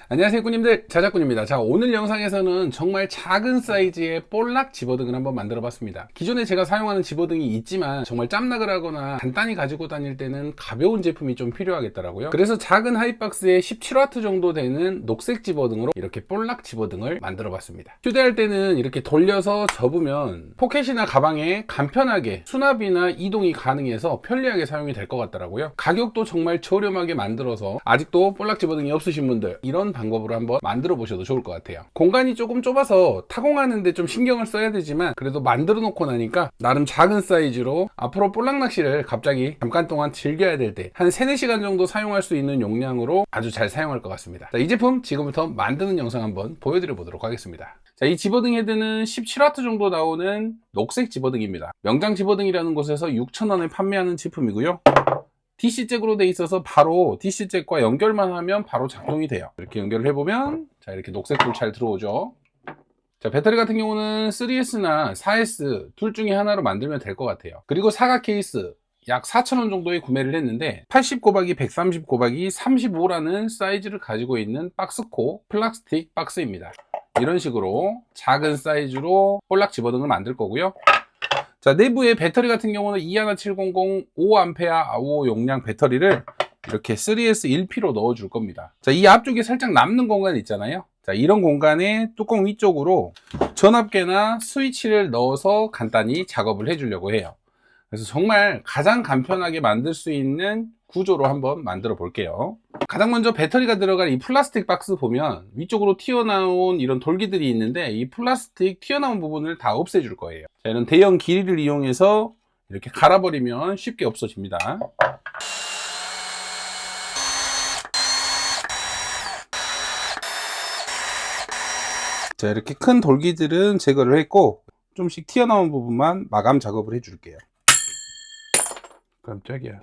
안녕하세요 꾸님들, 자작꾼입니다. 자, 오늘 영상에서는 정말 작은 사이즈의 볼락 집어등을 한번 만들어 봤습니다. 기존에 제가 사용하는 집어등이 있지만 정말 짬락을 하거나 간단히 가지고 다닐 때는 가벼운 제품이 좀 필요하겠더라고요. 그래서 작은 하이박스에 17W 정도 되는 녹색 집어등으로 이렇게 볼락 집어등을 만들어 봤습니다. 휴대할 때는 이렇게 돌려서 접으면 포켓이나 가방에 간편하게 수납이나 이동이 가능해서 편리하게 사용이 될 것 같더라고요. 가격도 정말 저렴하게 만들어서 아직도 볼락 집어등이 없으신 분들 이런 방법으로 한번 만들어 보셔도 좋을 것 같아요. 공간이 조금 좁아서 타공하는데 좀 신경을 써야 되지만 그래도 만들어 놓고 나니까 나름 작은 사이즈로 앞으로 볼락 낚시를 갑자기 잠깐 동안 즐겨야 될 때 한 3-4시간 정도 사용할 수 있는 용량으로 아주 잘 사용할 것 같습니다. 자, 이 제품 지금부터 만드는 영상 한번 보여드려 보도록 하겠습니다. 자, 이 집어등 헤드는 17W 정도 나오는 녹색 집어등입니다. 명장 집어등이라는 곳에서 6,000원에 판매하는 제품이고요. DC잭으로 돼 있어서 바로 DC잭과 연결만 하면 바로 작동이 돼요. 이렇게 연결을 해보면 자, 이렇게 녹색 불 잘 들어오죠. 자, 배터리 같은 경우는 3S나 4S 둘 중에 하나로 만들면 될 것 같아요. 그리고 사각 케이스 약 4,000원 정도에 구매를 했는데 80 곱하기 130 곱하기 35라는 사이즈를 가지고 있는 박스코 플라스틱 박스입니다. 이런 식으로 작은 사이즈로 볼락 집어등을 만들 거고요. 자, 내부에 배터리 같은 경우는 21700 5A 5 용량 배터리를 이렇게 3S 1P로 넣어 줄 겁니다. 자, 이 앞쪽에 살짝 남는 공간 있잖아요. 자, 이런 공간에 뚜껑 위쪽으로 전압계나 스위치를 넣어서 간단히 작업을 해 주려고 해요. 그래서 정말 가장 간편하게 만들 수 있는 구조로 한번 만들어 볼게요. 가장 먼저 배터리가 들어갈 이 플라스틱 박스 보면 위쪽으로 튀어나온 이런 돌기들이 있는데 이 플라스틱 튀어나온 부분을 다 없애 줄 거예요. 자, 이런 대형 길이를 이용해서 이렇게 갈아버리면 쉽게 없어집니다. 자, 이렇게 큰 돌기들은 제거를 했고 좀씩 튀어나온 부분만 마감 작업을 해 줄게요. 깜짝이야.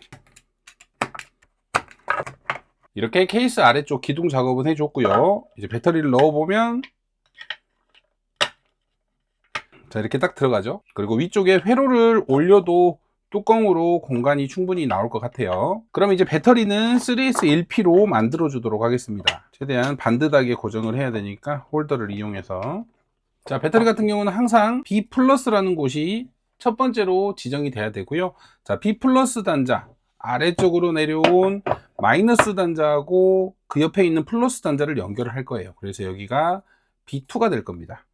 이렇게 케이스 아래쪽 기둥 작업은 해줬고요. 이제 배터리를 넣어보면 자, 이렇게 딱 들어가죠. 그리고 위쪽에 회로를 올려도 뚜껑으로 공간이 충분히 나올 것 같아요. 그럼 이제 배터리는 3S 1P로 만들어 주도록 하겠습니다. 최대한 반듯하게 고정을 해야 되니까 홀더를 이용해서. 자, 배터리 같은 경우는 항상 B 플러스라는 곳이 첫 번째로 지정이 돼야 되고요. 자, B 플러스 단자 아래쪽으로 내려온 마이너스 단자하고 그 옆에 있는 플러스 단자를 연결을 할 거예요. 그래서 여기가 B2가 될 겁니다.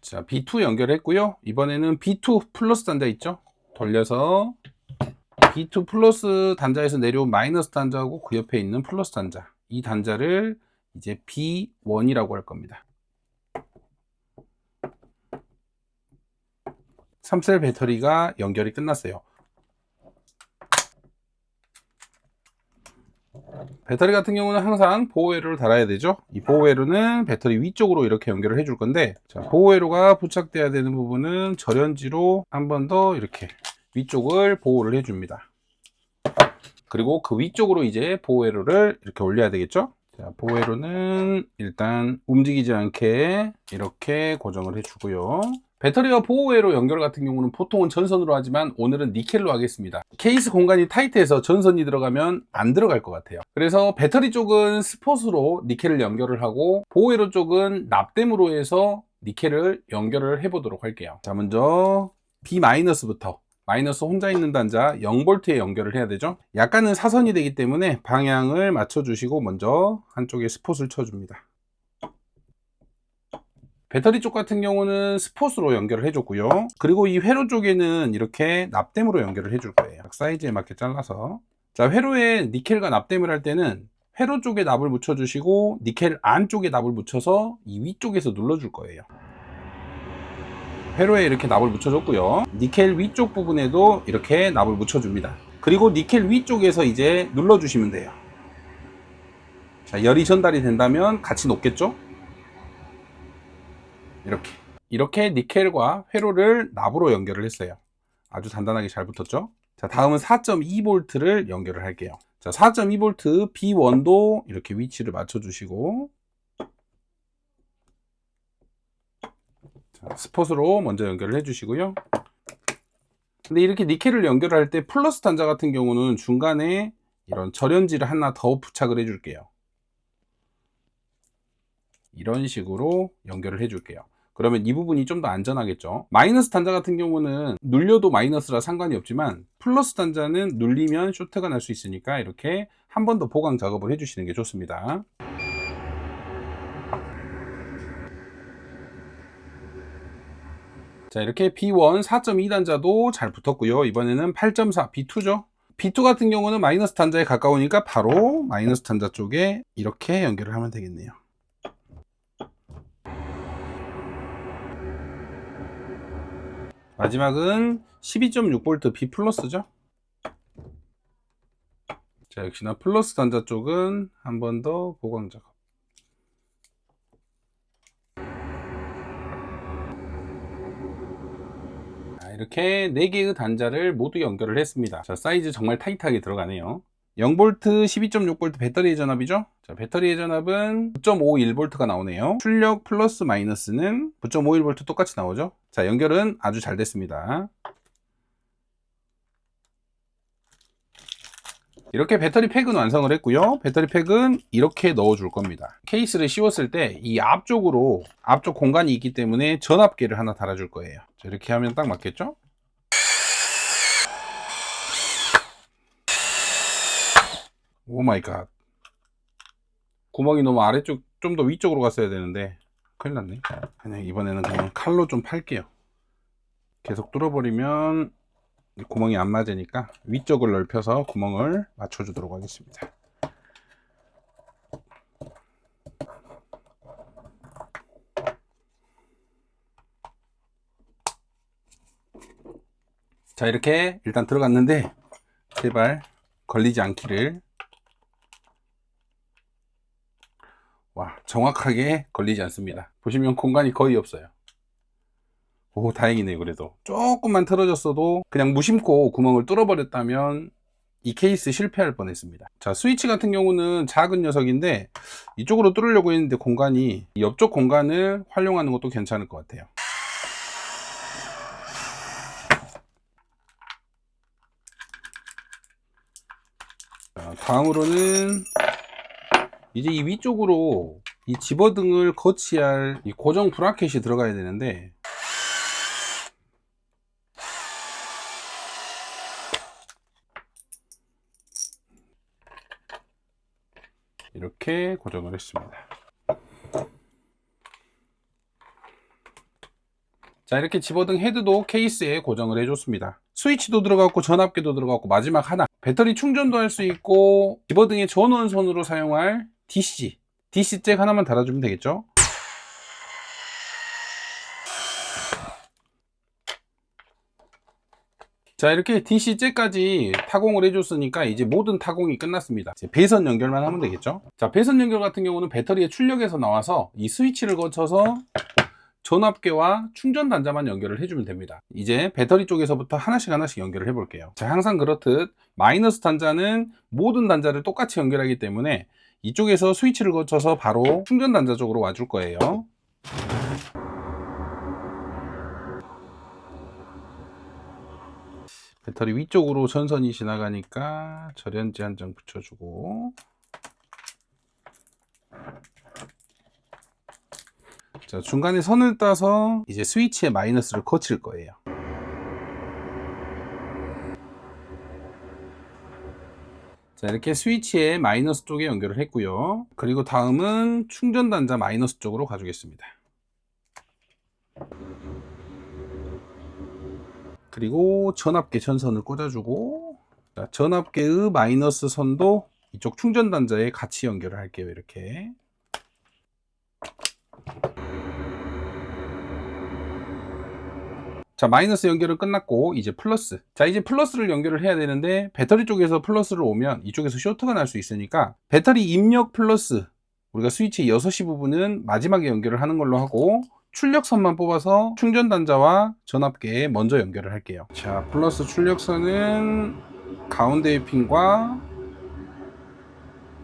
자, B2 연결했고요. 이번에는 B2 플러스 단자 있죠? 돌려서 B2 플러스 단자에서 내려온 마이너스 단자하고 그 옆에 있는 플러스 단자, 이 단자를 이제 B1이라고 할 겁니다. 3셀 배터리가 연결이 끝났어요. 배터리 같은 경우는 항상 보호회로를 달아야 되죠. 이 보호회로는 배터리 위쪽으로 이렇게 연결을 해줄 건데, 자, 보호회로가 부착돼야 되는 부분은 절연지로 한 번 더 이렇게 위쪽을 보호를 해줍니다. 그리고 그 위쪽으로 이제 보호회로를 이렇게 올려야 되겠죠. 자, 보호회로는 일단 움직이지 않게 이렇게 고정을 해주고요. 배터리와 보호회로 연결 같은 경우는 보통은 전선으로 하지만 오늘은 니켈로 하겠습니다. 케이스 공간이 타이트해서 전선이 들어가면 안 들어갈 것 같아요. 그래서 배터리 쪽은 스폿으로 니켈을 연결을 하고 보호회로 쪽은 납땜으로 해서 니켈을 연결을 해 보도록 할게요. 자, 먼저 B-부터 마이너스 혼자 있는 단자 0V에 연결을 해야 되죠. 약간은 사선이 되기 때문에 방향을 맞춰 주시고 먼저 한쪽에 스폿을 쳐줍니다. 배터리 쪽 같은 경우는 스폿으로 연결을 해줬고요. 그리고 이 회로 쪽에는 이렇게 납땜으로 연결을 해줄 거예요. 사이즈에 맞게 잘라서. 자, 회로에 니켈과 납땜을 할 때는 회로 쪽에 납을 묻혀주시고 니켈 안쪽에 납을 묻혀서 이 위쪽에서 눌러줄 거예요. 회로에 이렇게 납을 묻혀줬고요. 니켈 위쪽 부분에도 이렇게 납을 묻혀줍니다. 그리고 니켈 위쪽에서 이제 눌러주시면 돼요. 자, 열이 전달이 된다면 같이 녹겠죠? 이렇게 니켈과 회로를 납으로 연결을 했어요. 아주 단단하게 잘 붙었죠. 자, 다음은 4.2V를 연결을 할게요. 자, 4.2V B1도 이렇게 위치를 맞춰 주시고, 자, 스폿으로 먼저 연결을 해 주시고요. 근데 이렇게 니켈을 연결할 때 플러스 단자 같은 경우는 중간에 이런 절연지를 하나 더 부착을 해 줄게요. 이런 식으로 연결을 해 줄게요. 그러면 이 부분이 좀 더 안전하겠죠. 마이너스 단자 같은 경우는 눌려도 마이너스라 상관이 없지만 플러스 단자는 눌리면 쇼트가 날 수 있으니까 이렇게 한 번 더 보강 작업을 해 주시는 게 좋습니다. 자, 이렇게 B1 4.2 단자도 잘 붙었고요. 이번에는 8.4 B2죠. B2 같은 경우는 마이너스 단자에 가까우니까 바로 마이너스 단자 쪽에 이렇게 연결을 하면 되겠네요. 마지막은 12.6V B 플러스죠. 자, 역시나 플러스 단자 쪽은 한 번 더 보강 작업. 이렇게 4개의 단자를 모두 연결을 했습니다. 자, 사이즈 정말 타이트하게 들어가네요. 0V 12.6V 배터리의 전압이죠. 자, 배터리의 전압은 9.51V가 나오네요. 출력 플러스 마이너스는 9.51V 똑같이 나오죠. 자, 연결은 아주 잘 됐습니다. 이렇게 배터리 팩은 완성을 했고요. 배터리 팩은 이렇게 넣어 줄 겁니다. 케이스를 씌웠을 때 이 앞쪽 공간이 있기 때문에 전압계를 하나 달아 줄 거예요. 자, 이렇게 하면 딱 맞겠죠? 오 마이 갓. 구멍이 너무 아래쪽, 좀 더 위쪽으로 갔어야 되는데 큰일 났네. 그냥 이번에는 그냥 칼로 좀 팔게요. 계속 뚫어버리면 구멍이 안 맞으니까 위쪽을 넓혀서 구멍을 맞춰주도록 하겠습니다. 자, 이렇게 일단 들어갔는데 제발 걸리지 않기를. 와, 정확하게 걸리지 않습니다. 보시면 공간이 거의 없어요. 오, 다행이네요. 그래도 조금만 틀어졌어도 그냥 무심코 구멍을 뚫어버렸다면 이 케이스 실패할 뻔했습니다. 자, 스위치 같은 경우는 작은 녀석인데 이쪽으로 뚫으려고 했는데 공간이, 옆쪽 공간을 활용하는 것도 괜찮을 것 같아요. 자, 다음으로는 이제 이 위쪽으로 이 집어등을 거치할 이 고정 브라켓이 들어가야 되는데, 이렇게 고정을 했습니다. 자, 이렇게 집어등 헤드도 케이스에 고정을 해줬습니다. 스위치도 들어갔고 전압계도 들어갔고 마지막 하나, 배터리 충전도 할 수 있고 집어등의 전원선으로 사용할 DC 잭 하나만 달아주면 되겠죠. 자, 이렇게 DC 잭까지 타공을 해줬으니까 이제 모든 타공이 끝났습니다. 이제 배선 연결만 하면 되겠죠. 자, 배선 연결 같은 경우는 배터리의 출력에서 나와서 이 스위치를 거쳐서 전압계와 충전 단자만 연결을 해주면 됩니다. 이제 배터리 쪽에서부터 하나씩 연결을 해 볼게요. 자, 항상 그렇듯 마이너스 단자는 모든 단자를 똑같이 연결하기 때문에 이쪽에서 스위치를 거쳐서 바로 충전 단자 쪽으로 와줄 거예요. 배터리 위쪽으로 전선이 지나가니까 절연지 한 장 붙여주고, 자, 중간에 선을 따서 이제 스위치에 마이너스를 거칠 거예요. 자, 이렇게 스위치에 마이너스 쪽에 연결을 했고요. 그리고 다음은 충전 단자 마이너스 쪽으로 가주겠습니다. 그리고 전압계 전선을 꽂아주고, 자, 전압계의 마이너스 선도 이쪽 충전 단자에 같이 연결을 할게요. 이렇게. 자, 마이너스 연결은 끝났고 이제 플러스. 자, 이제 플러스를 연결을 해야 되는데 배터리 쪽에서 플러스를 오면 이쪽에서 쇼트가 날 수 있으니까 배터리 입력 플러스, 우리가 스위치 6시 부분은 마지막에 연결을 하는 걸로 하고 출력선만 뽑아서 충전 단자와 전압계에 먼저 연결을 할게요. 자, 플러스 출력선은 가운데의 핀과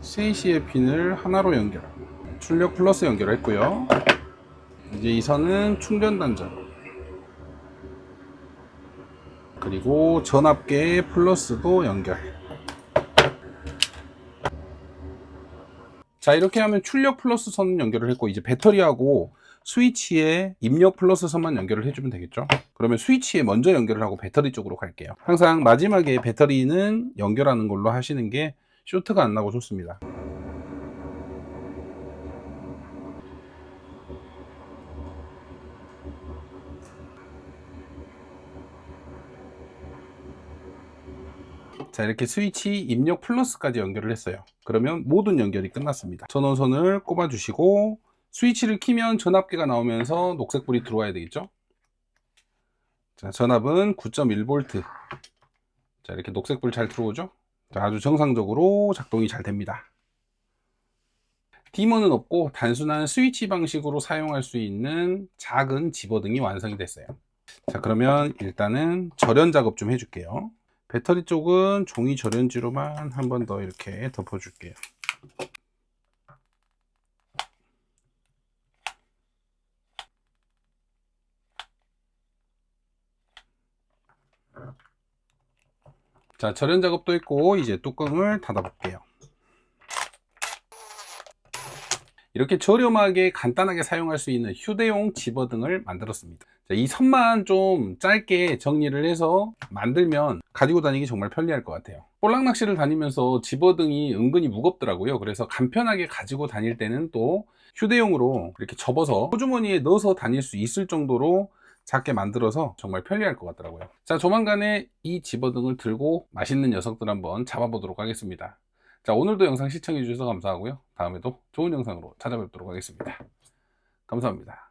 3시의 핀을 하나로 연결하고 출력 플러스 연결을 했고요. 이제 이 선은 충전 단자, 그리고 전압계 플러스도 연결. 자, 이렇게 하면 출력 플러스 선 연결을 했고, 이제 배터리하고 스위치에 입력 플러스 선만 연결을 해주면 되겠죠. 그러면 스위치에 먼저 연결을 하고 배터리 쪽으로 갈게요. 항상 마지막에 배터리는 연결하는 걸로 하시는 게 쇼트가 안 나고 좋습니다. 자, 이렇게 스위치 입력 플러스까지 연결을 했어요. 그러면 모든 연결이 끝났습니다. 전원선을 꼽아 주시고 스위치를 키면 전압계가 나오면서 녹색불이 들어와야 되겠죠. 자, 전압은 9.1V. 자, 이렇게 녹색불 잘 들어오죠. 자, 아주 정상적으로 작동이 잘 됩니다. 디머는 없고 단순한 스위치 방식으로 사용할 수 있는 작은 집어등이 완성이 됐어요. 자, 그러면 일단은 절연 작업 좀 해줄게요. 배터리 쪽은 종이 절연지로만 한 번 더 이렇게 덮어줄게요. 자, 절연 작업도 했고 이제 뚜껑을 닫아 볼게요. 이렇게 저렴하게 간단하게 사용할 수 있는 휴대용 집어등을 만들었습니다. 자, 이 선만 좀 짧게 정리를 해서 만들면 가지고 다니기 정말 편리할 것 같아요. 볼락 낚시를 다니면서 집어등이 은근히 무겁더라고요. 그래서 간편하게 가지고 다닐 때는 또 휴대용으로 이렇게 접어서 호주머니에 넣어서 다닐 수 있을 정도로 작게 만들어서 정말 편리할 것 같더라고요. 자, 조만간에 이 집어등을 들고 맛있는 녀석들 한번 잡아보도록 하겠습니다. 자, 오늘도 영상 시청해 주셔서 감사하고요. 다음에도 좋은 영상으로 찾아뵙도록 하겠습니다. 감사합니다.